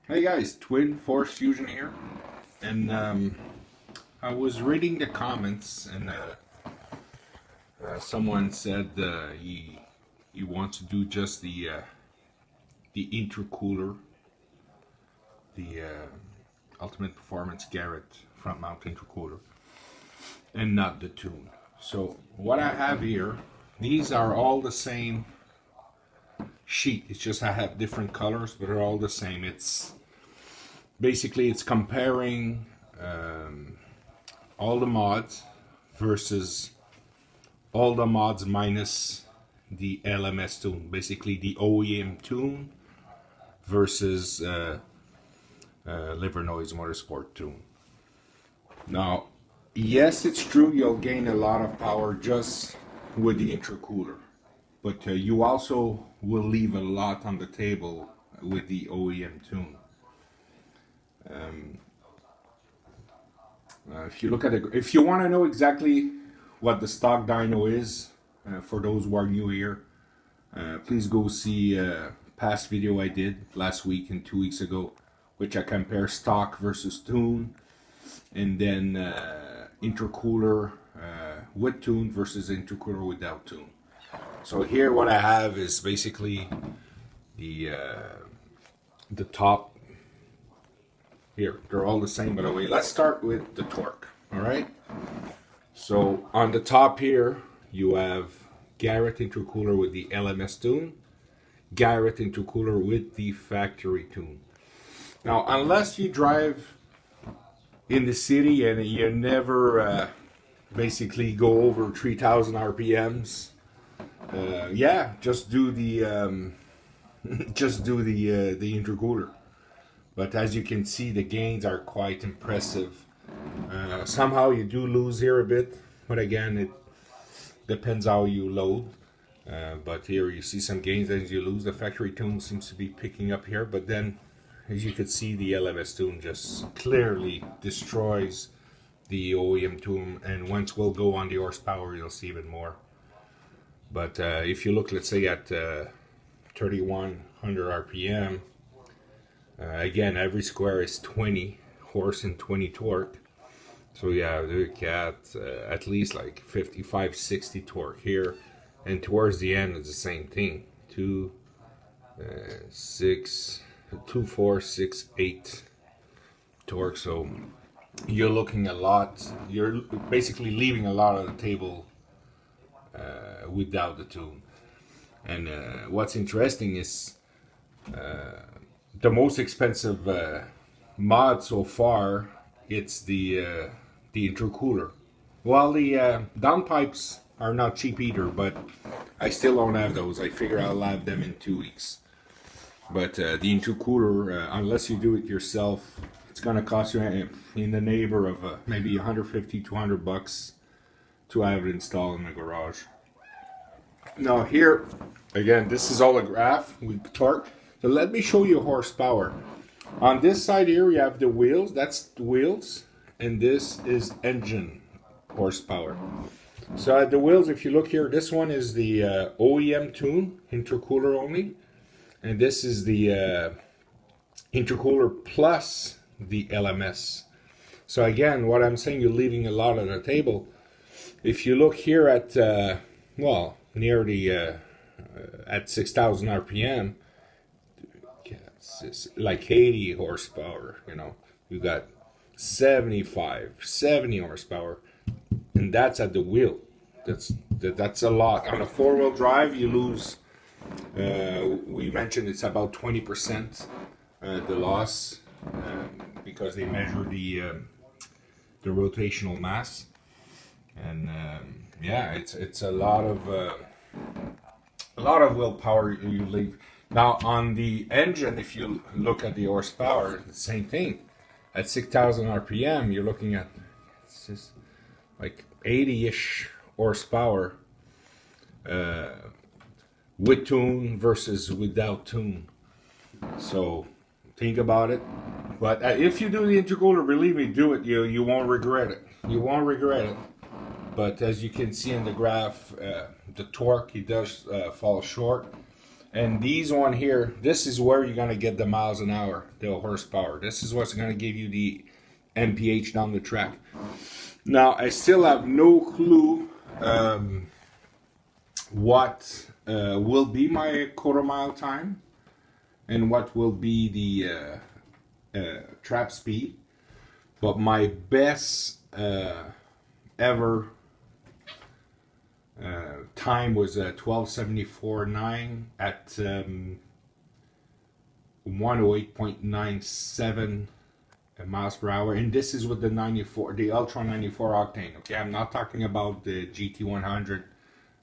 Hey guys, Twin Force Fusion here, and I was reading the comments, and someone said he wants to do just the intercooler, the Ultimate Performance Garrett front mount intercooler, and not the tune. So what I have here, these are all the same sheet. It's just I have different colors, but they're all the same. It's basically it's comparing all the mods versus all the mods minus the LMS tune. Basically the OEM tune versus Liver Noise Motorsport tune. Now, yes, it's true you'll gain a lot of power just with the intercooler, but you also will leave a lot on the table with the OEM tune. If you look at it, if you want to know exactly what the stock dyno is, for those who are new here, please go see a past video I did last week and 2 weeks ago, which I compare stock versus tune, and then intercooler with tune versus intercooler without tune. So here what I have is basically the top. Here, they're all the same, by the way. Let's start with the torque, all right? So on the top here, you have Garrett intercooler with the LMS tune, Garrett intercooler with the factory tune. Now, unless you drive in the city and you never basically go over 3,000 RPMs, yeah, just do the the intercooler. But as you can see, the gains are quite impressive. Somehow you do lose here a bit, but again, it depends how you load. But here you see some gains as you lose. The factory tune seems to be picking up here, but then, as you can see, the LMS tune just clearly destroys the OEM tune, and once we'll go on the horsepower, you'll see even more. But if you look, let's say at 3,100 RPM, again, every square is 20 horse and 20 torque. So yeah, look at least like 55, 60 torque here. And towards the end, it's the same thing. 2, 6, 2, 4, 6, 8 torque. So you're looking a lot. You're basically leaving a lot on the table without the tune. And what's interesting is the most expensive mod so far, it's the intercooler. Well, the downpipes are not cheap either, but I still don't have those. I figure I'll have them in 2 weeks. But the intercooler, unless you do it yourself, it's gonna cost you in the neighbor of maybe 150, 200 bucks to have it installed in the garage. Now here, again, this is all a graph with torque. So let me show you horsepower. On this side here, we have the wheels. That's the wheels. And this is engine horsepower. So at the wheels, if you look here, this one is the OEM tune, intercooler only. And this is the intercooler plus the LMS. So again, what I'm saying, you're leaving a lot on the table. If you look here at, well, near the, at 6,000 RPM, it's like 80 horsepower, you know. You got 75, 70 horsepower, and that's at the wheel. That's a lot. On a four-wheel drive, you lose, we mentioned it's about 20% the loss, because they measure the rotational mass. And yeah, it's a lot of willpower you leave. Now on the engine, if you look at the horsepower, the same thing. At 6,000 RPM, you're looking at it's just like 80-ish horsepower with tune versus without tune. So think about it. But if you do the intercooler, believe me, do it. You won't regret it. You won't regret it. But as you can see in the graph, the torque, it does fall short. And these one here, this is where you're gonna get the miles an hour, the horsepower. This is what's gonna give you the mph down the track. Now I still have no clue what will be my quarter mile time and what will be the trap speed, but my best ever time was 12:74.9 at 108.97 miles per hour, and this is with the 94, the Ultra 94 octane. Okay, I'm not talking about the GT100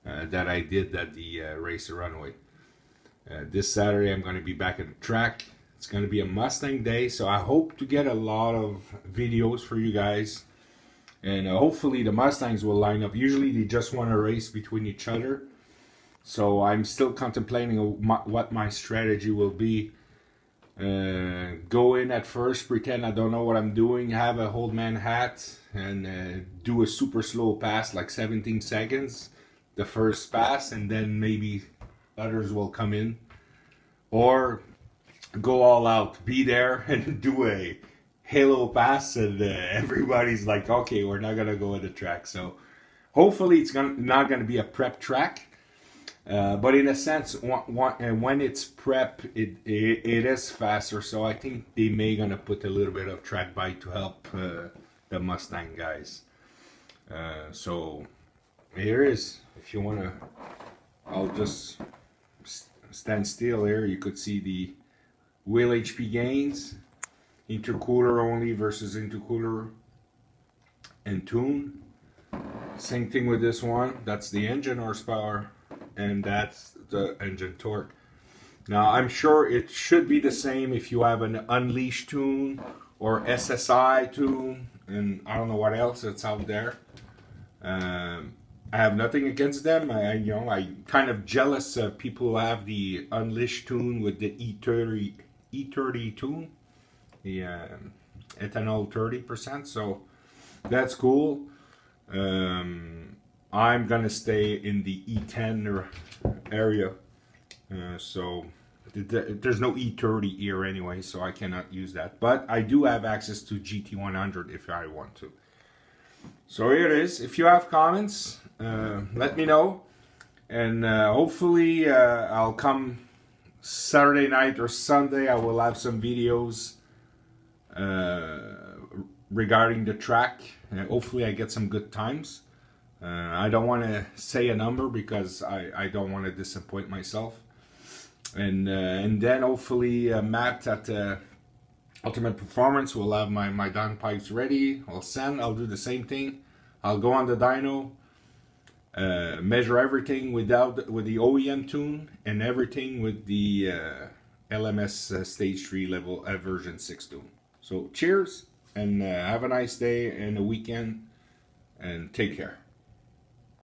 that I did at the Racer Runway. This Saturday I'm going to be back at the track. It's going to be a Mustang day, so I hope to get a lot of videos for you guys. And hopefully the Mustangs will line up. Usually they just want to race between each other. So I'm still contemplating what my strategy will be. Go in at first, pretend I don't know what I'm doing, have a old man hat, and do a super slow pass, like 17 seconds, the first pass, and then maybe others will come in. Or go all out, be there, and do a halo pass, and everybody's like, okay, we're not gonna go at the track. So hopefully it's not gonna be a prep track, but in a sense, when it's prep, it is faster. So I think they may gonna put a little bit of track bike to help the Mustang guys. So here is, if you wanna, I'll just stand still here. You could see the wheel HP gains. Intercooler only versus intercooler and tune. Same thing with this one. That's the engine horsepower, and that's the engine torque. Now I'm sure it should be the same if you have an Unleashed tune or SSI tune, and I don't know what else that's out there. I have nothing against them. I'm kind of jealous of people who have the Unleashed tune with the E30 tune. The ethanol 30%, so that's cool. I'm gonna stay in the E10 area, so there's no E30 here anyway, so I cannot use that, but I do have access to GT100 if I want to. So here it is. If you have comments, let me know, and hopefully I'll come Saturday night or Sunday. I will have some videos regarding the track. Hopefully I get some good times. I don't want to say a number because I don't want to disappoint myself. And then hopefully Matt at Ultimate Performance will have my downpipes ready. I'll do the same thing. I'll go on the dyno, measure everything with the OEM tune, and everything with the LMS Stage 3 level version 6 tune. So cheers, and have a nice day and a weekend, and take care.